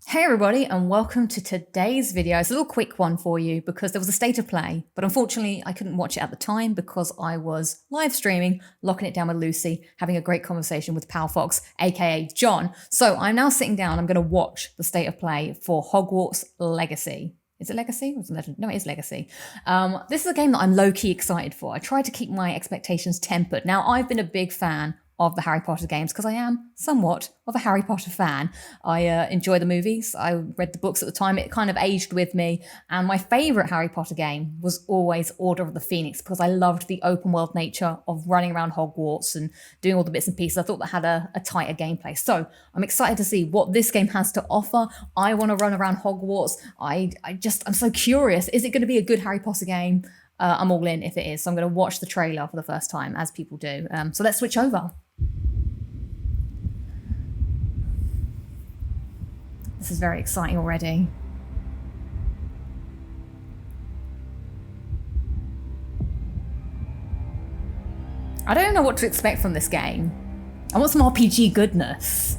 Hey everybody, and welcome to today's video. It's a little quick one for you because there was a state of play, but unfortunately I couldn't watch it at the time because I was live streaming, locking it down with Lucy, having a great conversation with Pal Fox, aka John. So I'm now sitting down, I'm going to watch the state of play for Hogwarts Legacy. Is it Legacy? Or is it Legend? No, it is Legacy. This is a game that I'm low-key excited for. I try to keep my expectations tempered. Now, I've been a big fan of the Harry Potter games because I am somewhat of a Harry Potter fan. I enjoy the movies. I read the books at the time. It kind of aged with me. And my favourite Harry Potter game was always Order of the Phoenix because I loved the open world nature of running around Hogwarts and doing all the bits and pieces. I thought that had a tighter gameplay. So I'm excited to see what this game has to offer. I want to run around Hogwarts. I'm so curious. Is it going to be a good Harry Potter game? I'm all in if it is. So I'm going to watch the trailer for the first time, as people do. So let's switch over. This is very exciting already. I don't know what to expect from this game. I want some RPG goodness.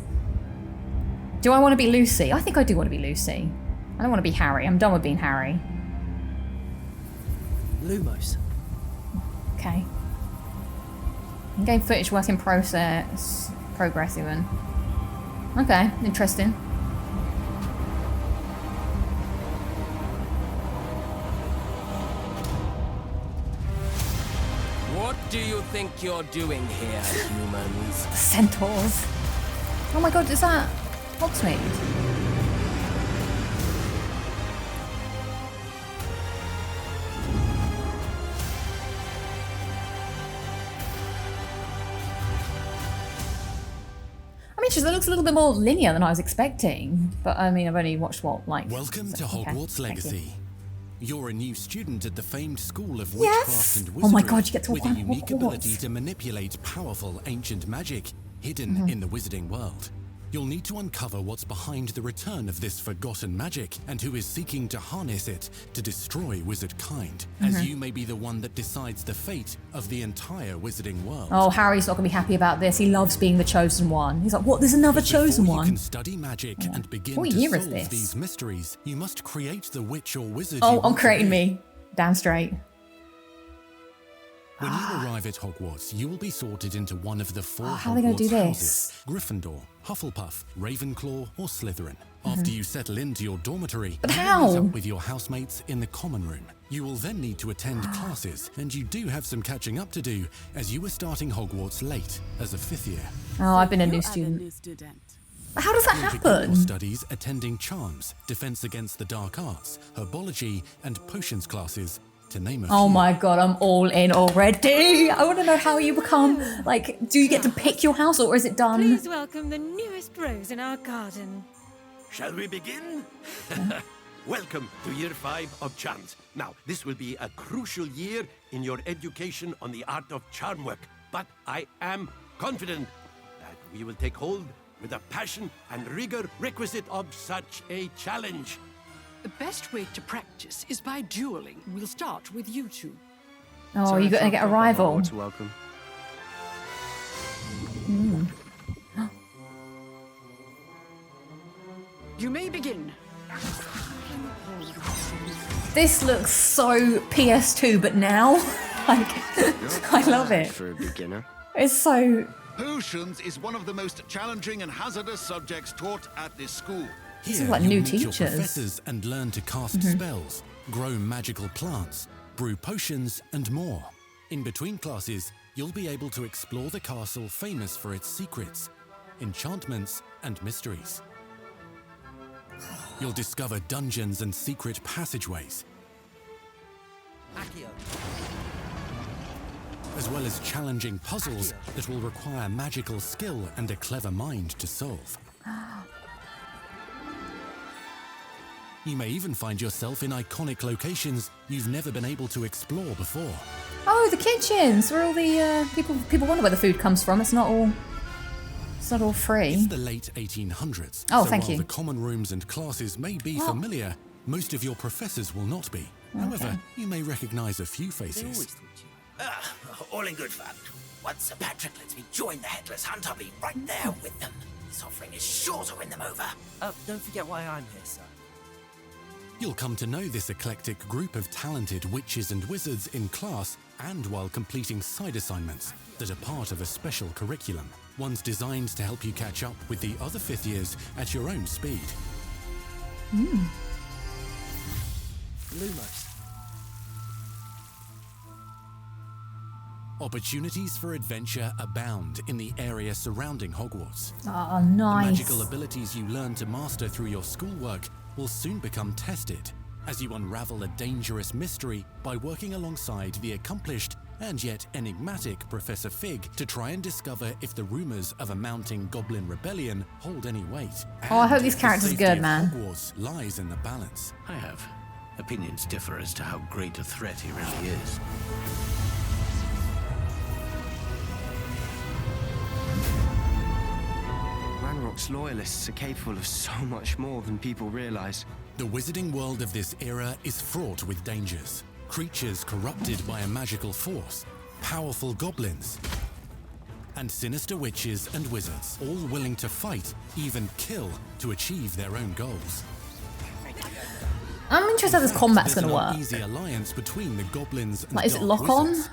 Do I want to be Lucy? I think I do want to be Lucy. I don't want to be Harry. I'm done with being Harry. Lumos. Okay. Game footage work in progress even. Okay, interesting. What do you think you're doing here, humans? Centaurs. Oh my god, is that Hogsmeade? It looks a little bit more linear than I was expecting, but I mean, I've only watched Welcome to Hogwarts Legacy. You're a new student at the famed School of Yes! Witchcraft and Wizardry. Oh my god, you get to with walk a around unique Hogwarts. ability to manipulate powerful ancient magic hidden in the wizarding world. You'll need to uncover what's behind the return of this forgotten magic and who is seeking to harness it to destroy wizard kind, as you may be the one that decides the fate of the entire wizarding world. Oh, Harry's not going to be happy about this. He loves being the chosen one. He's like, what? There's another chosen Before one? you can study magic and begin What to year is solve this? these mysteries, you must create the witch or wizard Oh, you I'm want to creating be. me. Damn straight. When you arrive at Hogwarts, you will be sorted into one of the four how are they gonna do Hogwarts this? houses: Gryffindor, Hufflepuff, Ravenclaw, or Slytherin. After you settle into your dormitory, you how? meet up with your housemates in the common room. You will then need to attend classes, and you do have some catching up to do, as you were starting Hogwarts late as a fifth year. Oh, I've been a new student. But how does that You'll begin happen? your studies attending charms, defense against the dark arts, herbology, and potions classes, to name a few. Oh my god, I'm all in already. I want to know how you become, like, do you get to pick your house or is it done? Please welcome the newest rose in our garden. Shall we begin? Welcome to Year 5 of Charms. Now, this will be a crucial year in your education on the art of charm work, but I am confident that we will take hold with the passion and rigor requisite of such a challenge. The best way to practice is by dueling. We'll start with you two. Oh, you're going to get a rival. Welcome. You may begin. This looks so PS2, but now, like, I love it. For a beginner. It's so, Potions is one of the most challenging and hazardous subjects taught at this school. These Here, are like you'll new meet your teachers. professors and learn to cast spells, grow magical plants, brew potions, and more. In between classes, you'll be able to explore the castle famous for its secrets, enchantments, and mysteries. You'll discover dungeons and secret passageways, as well as challenging puzzles that will require magical skill and a clever mind to solve. You may even find yourself in iconic locations you've never been able to explore before. oh, the kitchens where all the people wonder where the food comes from. It's not all free. It's the late 1800s, Oh, so thank while you. the common rooms and classes may be familiar, most of your professors will not be. However, you may recognize a few faces. All in good fun. Once Sir Patrick lets me join the Headless Hunt, I'll be right there with them. This offering is sure to win them over. Don't forget why I'm here, sir. You'll come to know this eclectic group of talented witches and wizards in class and while completing side assignments that are part of a special curriculum. One's designed to help you catch up with the other 5th years at your own speed. Lumos. Opportunities for adventure abound in the area surrounding Hogwarts. Oh, The nice. magical abilities you learn to master through your schoolwork will soon become tested as you unravel a dangerous mystery by working alongside the accomplished and yet enigmatic Professor Fig to try and discover if the rumors of a mounting goblin rebellion hold any weight. Oh, I hope And these if the characters are safety good, of man. Hogwarts lies in the balance. I have. Opinions differ as to how great a threat he really is. Ranrock's loyalists are capable of so much more than people realize. The wizarding world of this era is fraught with dangers. Creatures corrupted by a magical force, powerful goblins, and sinister witches and wizards, all willing to fight, even kill, to achieve their own goals. I'm interested how this combat's There's going to an work. uneasy alliance between the goblins and Like, is it dark lock on? wizards.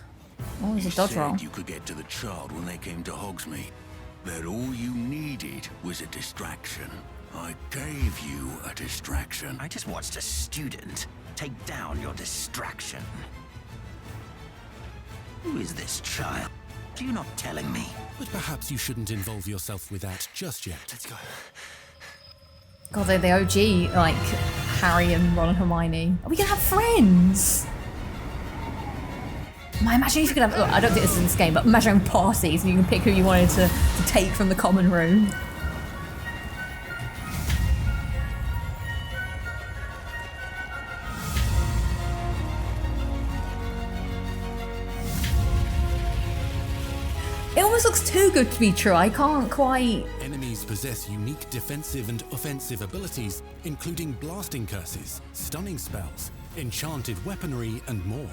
Oh, it's a dodge roll. You could get to the child when they came to Hogsmeade. That all you needed was a distraction. I gave you a distraction. I just watched a student take down your distraction. Who is this child? You're not telling me. But perhaps you shouldn't involve yourself with that just yet. Let's go. God, they're the OG, like, Harry and Ron and Hermione. Are we going to have friends? Imagine if you could have, look, I don't think this is in this game, but imagine having parties and you can pick who you wanted to take from the common room. It almost looks too good to be true. I can't quite... Enemies possess unique defensive and offensive abilities, including blasting curses, stunning spells, enchanted weaponry, and more.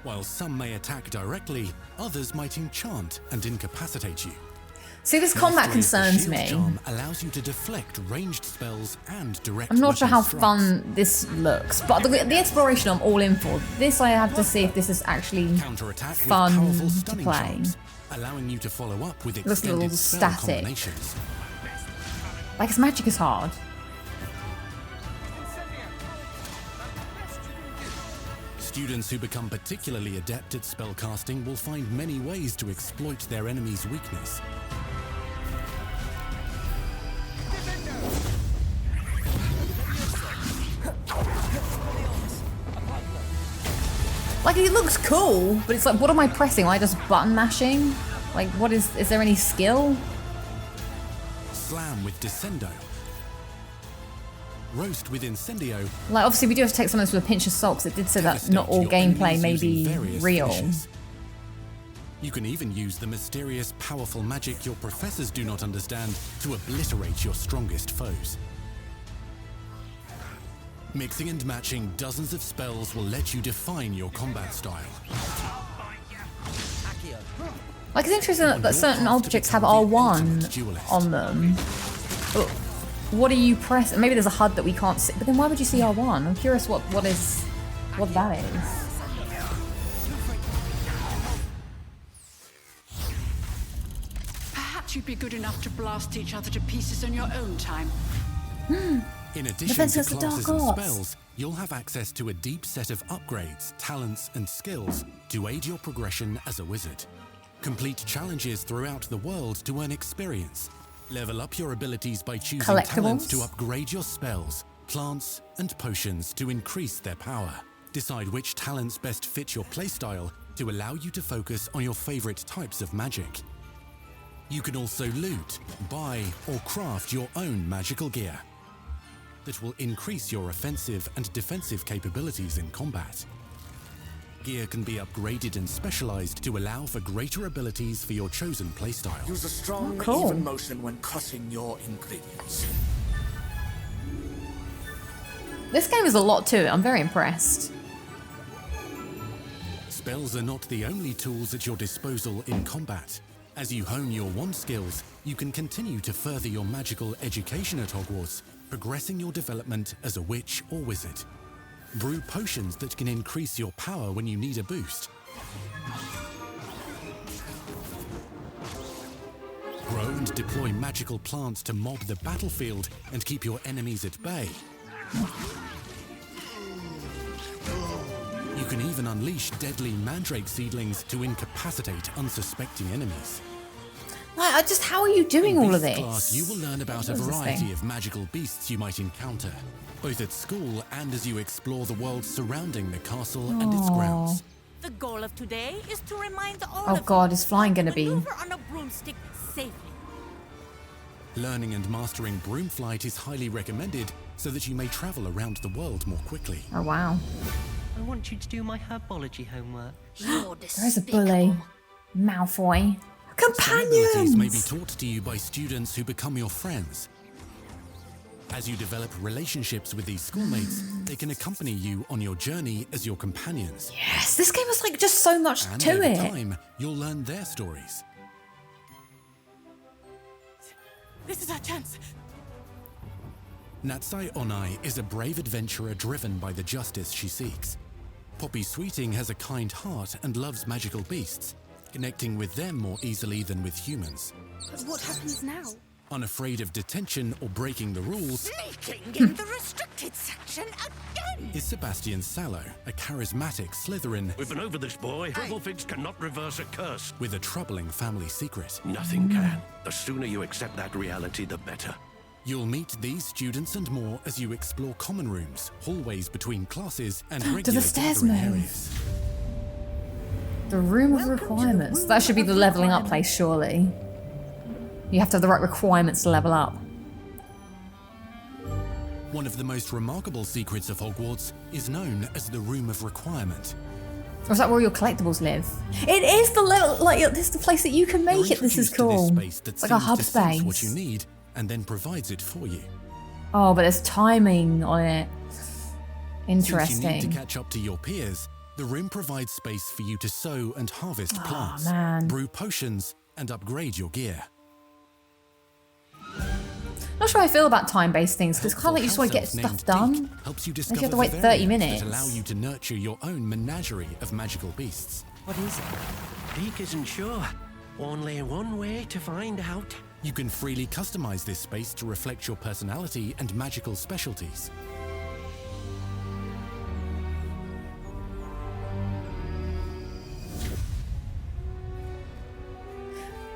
While some may attack directly, others might enchant and incapacitate you. See, this combat Mastery of the concerns shield me. charm allows you to deflect ranged spells and direct I'm not sure weapon how strikes. fun this looks, but the exploration I'm all in for. This I have to see if this is actually Counterattack fun with powerful to stunning play. charms, allowing you to follow up with Looks a little extended spell static. combinations. Like, his magic is hard. Students who become particularly adept at spellcasting will find many ways to exploit their enemy's weakness. Like, it looks cool, but it's like, what am I pressing? Am I just button mashing? Like, what is there any skill? Slam with Descendo. Roast with Incendio. Like, obviously we do have to take some of this with a pinch of salt, because it did say that not all Devastate your gameplay may enemies be using various real. finishes. You can even use the mysterious, powerful magic your professors do not understand to obliterate your strongest foes. Mixing and matching dozens of spells will let you define your combat style. Like, it's interesting that certain objects have R1 on them. But what do you press? Maybe there's a HUD that we can't see, but then why would you see R1? I'm curious what that is. Perhaps you'd be good enough to blast each other to pieces in your own time. In addition Defense to against the classes dark and arts. spells, you'll have access to a deep set of upgrades, talents, and skills to aid your progression as a wizard. Complete challenges throughout the world to earn experience. Level up your abilities by choosing talents Collectibles. to upgrade your spells, plants, and potions to increase their power. Decide which talents best fit your playstyle to allow you to focus on your favorite types of magic. You can also loot, buy, or craft your own magical gear that will increase your offensive and defensive capabilities in combat. Gear can be upgraded and specialized to allow for greater abilities for your chosen playstyle. Use a strong, cool. even motion when cutting your ingredients. This game is a lot to it. I'm very impressed. Spells are not the only tools at your disposal in combat. As you hone your wand skills, you can continue to further your magical education at Hogwarts, progressing your development as a witch or wizard. Brew potions that can increase your power when you need a boost. Grow and deploy magical plants to mob the battlefield and keep your enemies at bay. You can even unleash deadly mandrake seedlings to incapacitate unsuspecting enemies. Like, how are you doing all of this? In this class, you will learn about a variety of magical beasts you might encounter, both at school and as you explore the world surrounding the castle and its grounds. The goal of today is to remind all Oh of God, you is flying going to be? maneuver on a broomstick safely. Learning and mastering broom flight is highly recommended so that you may travel around the world more quickly. Oh wow. I want you to do my herbology homework. There's a bully. Malfoy. Some abilities may be Companions! taught to you by students who become your friends. As you develop relationships with these schoolmates, they can accompany you on your journey as your companions. Yes, this game has like just so much And to over it. time, you'll learn their stories. This is our chance. Natsai Onai is a brave adventurer driven by the justice she seeks. Poppy Sweeting has a kind heart and loves magical beasts, connecting with them more easily than with humans. But what happens now? Unafraid of detention or breaking the rules, Sneaking in the restricted section again! is Sebastian Sallow, a charismatic Slytherin We've been over this, boy. Grifflefigs cannot reverse a curse. with a troubling family secret. Nothing can. The sooner you accept that reality, the better. You'll meet these students and more as you explore common rooms, hallways between classes, and regular Do the stairs gathering move? areas. The room of requirements. That should be the leveling up place, surely. You have to have the right requirements to level up. One of the most remarkable secrets of Hogwarts is known as the Room of Requirement. Or is that where all your collectibles live? It is the level, like, this is the place that you can make You're it. This is introduced to cool. this space that It's like a seems hub to sense space. what you need and then provides it for you. Oh, but there's timing on it. Since you need to Interesting. catch up to your peers, the room provides space for you to sow and harvest plants, man. brew potions, and upgrade your gear. Not sure how I feel about time-based things, because it's kind of like you just want to get House elf stuff named done. Deek helps you If discover you have to wait the 30 variants minutes. that allow you to nurture your own menagerie of magical beasts. What is it? Deek isn't sure. Only one way to find out. You can freely customize this space to reflect your personality and magical specialties.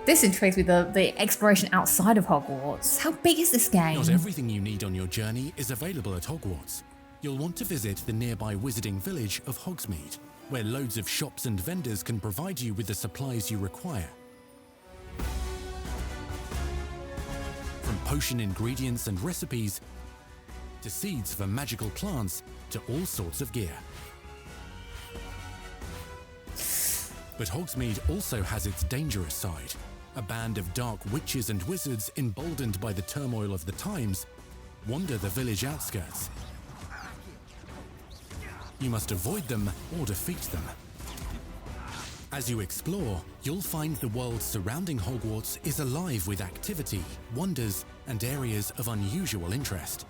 This intrigues me, the exploration outside of Hogwarts. How big is this game? Not everything you need on your journey is available at Hogwarts. You'll want to visit the nearby wizarding village of Hogsmeade, where loads of shops and vendors can provide you with the supplies you require. From potion ingredients and recipes, to seeds for magical plants, to all sorts of gear. But Hogsmeade also has its dangerous side. A band of dark witches and wizards, emboldened by the turmoil of the times, wander the village outskirts. You must avoid them or defeat them. As you explore, you'll find the world surrounding Hogwarts is alive with activity, wonders, and areas of unusual interest.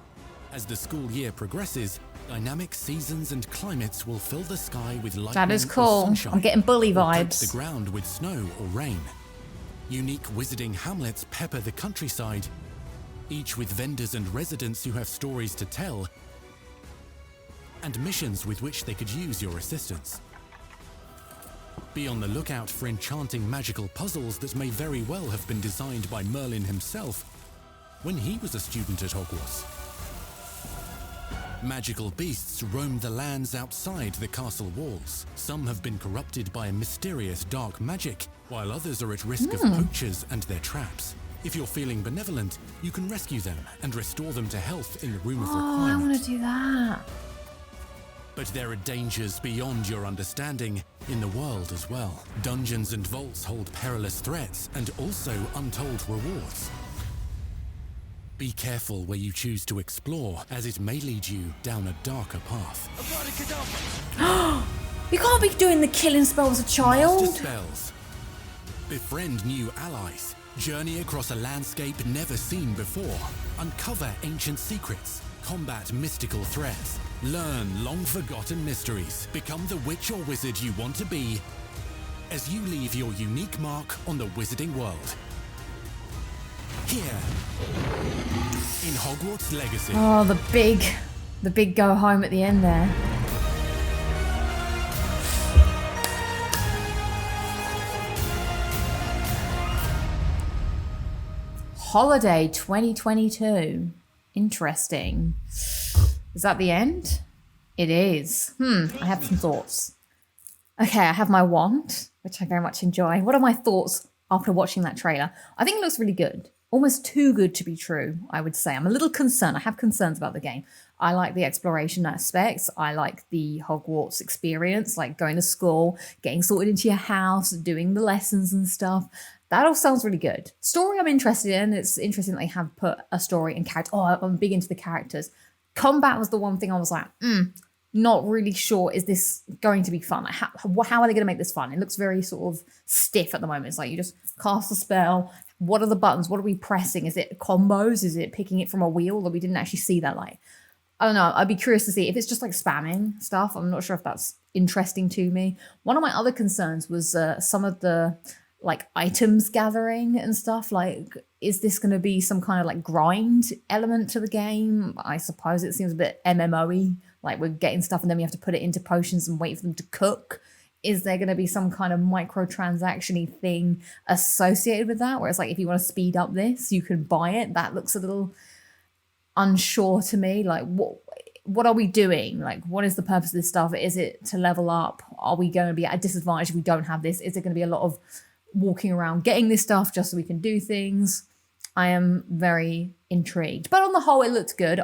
As the school year progresses, dynamic seasons and climates will fill the sky with lightning That is or cool. sunshine, I'm getting bully or coat vibes. the ground with snow or rain. Unique wizarding hamlets pepper the countryside, each with vendors and residents who have stories to tell, and missions with which they could use your assistance. Be on the lookout for enchanting magical puzzles that may very well have been designed by Merlin himself when he was a student at Hogwarts. Magical beasts roam the lands outside the castle walls. Some have been corrupted by a mysterious dark magic, while others are at risk of poachers and their traps. If you're feeling benevolent, you can rescue them and restore them to health in the Room of Oh, I Requirement. want to do that. But there are dangers beyond your understanding in the world as well. Dungeons and vaults hold perilous threats and also untold rewards. Be careful where you choose to explore, as it may lead you down a darker path. You can't be doing the killing spell as a Master child. spells. Befriend new allies, journey across a landscape never seen before, uncover ancient secrets, combat mystical threats, learn long-forgotten mysteries, become the witch or wizard you want to be as you leave your unique mark on the wizarding world. Here, in Hogwarts Legacy. Oh, the big go home at the end there. Holiday 2022. Interesting. Is that the end? It is. I have some thoughts. Okay, I have my wand, which I very much enjoy. What are my thoughts after watching that trailer? I think it looks really good. Almost too good to be true, I would say. I'm a little concerned. I have concerns about the game. I like the exploration aspects. I like the Hogwarts experience, like going to school, getting sorted into your house, doing the lessons and stuff. That all sounds really good. Story I'm interested in. It's interesting that they have put a story and character. Oh, I'm big into the characters. Combat was the one thing I was like, not really sure. Is this going to be fun? Like, how are they going to make this fun? It looks very sort of stiff at the moment. It's like you just cast a spell. What are the buttons? What are we pressing? Is it combos? Is it picking it from a wheel? Or we didn't actually see that. Like, I don't know. I'd be curious to see if it's just like spamming stuff. I'm not sure if that's interesting to me. One of my other concerns was some of the like items gathering and stuff. Like, is this going to be some kind of like grind element to the game? I suppose it seems a bit MMO-y. Like we're getting stuff and then we have to put it into potions and wait for them to cook. Is there going to be some kind of microtransaction-y thing associated with that? Where it's like, if you want to speed up this, you can buy it. That looks a little unsure to me. Like, what are we doing? Like, what is the purpose of this stuff? Is it to level up? Are we going to be at a disadvantage if we don't have this? Is it going to be a lot of walking around getting this stuff just so we can do things? I am very intrigued. But on the whole, it looked good.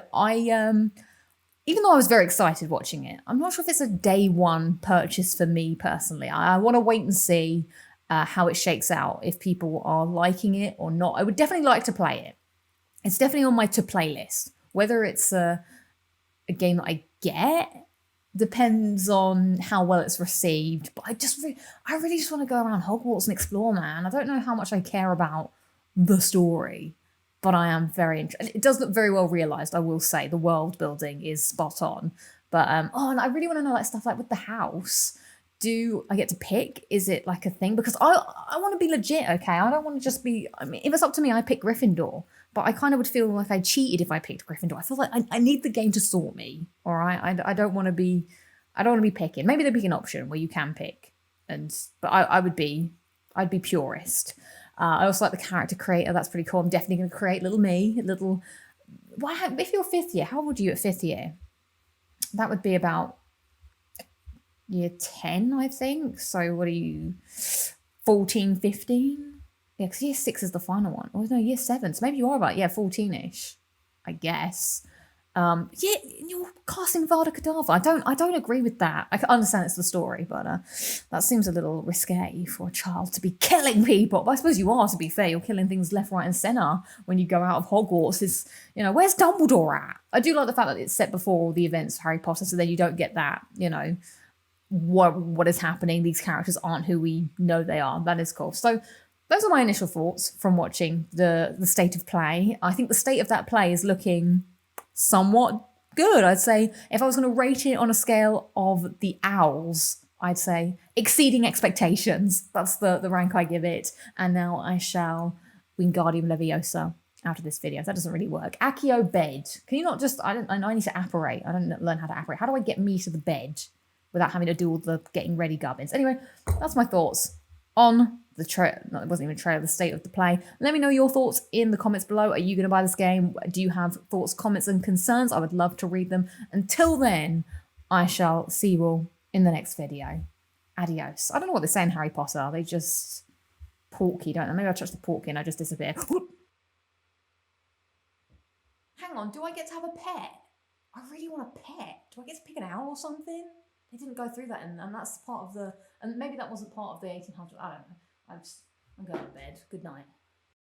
Even though I was very excited watching it, I'm not sure if it's a day one purchase for me personally. I want to wait and see how it shakes out, if people are liking it or not. I would definitely like to play it. It's definitely on my to-play list. Whether it's a game that I get depends on how well it's received. But I really just want to go around Hogwarts and explore, man. I don't know how much I care about the story, but I am very interested. It does look very well realized, I will say. The world building is spot on. But and I really want to know like stuff like with the house. Do I get to pick? Is it like a thing? Because I want to be legit, okay? I don't want to just be, I mean, if it's up to me, I pick Gryffindor. But I kind of would feel like I cheated if I picked Gryffindor. I feel like I need the game to sort me, all right? I don't want to be picking. Maybe there'd be an option where you can pick. But I'd be purist. I also like the character creator. That's pretty cool. I'm definitely going to create little me, if you're 5th year, how old are you at 5th year? That would be about year 10, I think. So what are you, 14, 15? Yeah, because year 6 is the final one. Oh, no, year 7. So maybe you are about, 14-ish, I guess. You're casting Vada Kedavra. I don't agree with that. I can understand it's the story, but that seems a little risque for a child to be killing people. But I suppose you are, to be fair. You're killing things left, right, and centre when you go out of Hogwarts. Where's Dumbledore at? I do like the fact that it's set before all the events of Harry Potter, so then you don't get that, what is happening. These characters aren't who we know they are. That is cool. So those are my initial thoughts from watching the state of play. I think the state of that play is looking somewhat good. I'd say if I was going to rate it on a scale of the owls, I'd say exceeding expectations. That's the rank I give it. And now I shall Wingardium Leviosa out of this video. That doesn't really work. Accio bed. Can you not just, I need to apparate. I don't learn how to apparate. How do I get me to the bed without having to do all the getting ready gubbins? Anyway, that's my thoughts on the trailer. No, it wasn't even a trailer, the state of the play. Let me know your thoughts in the comments below. Are you going to buy this game? Do you have thoughts, comments, and concerns? I would love to read them. Until then, I shall see you all in the next video. Adios. I don't know what they say in Harry Potter. They just porky, don't they? Maybe I touched the porky and I just disappear. Hang on, do I get to have a pet? I really want a pet. Do I get to pick an owl or something? They didn't go through that, and that's part of the, and maybe that wasn't part of the 1800s. I don't know. I'm going to bed. Good night.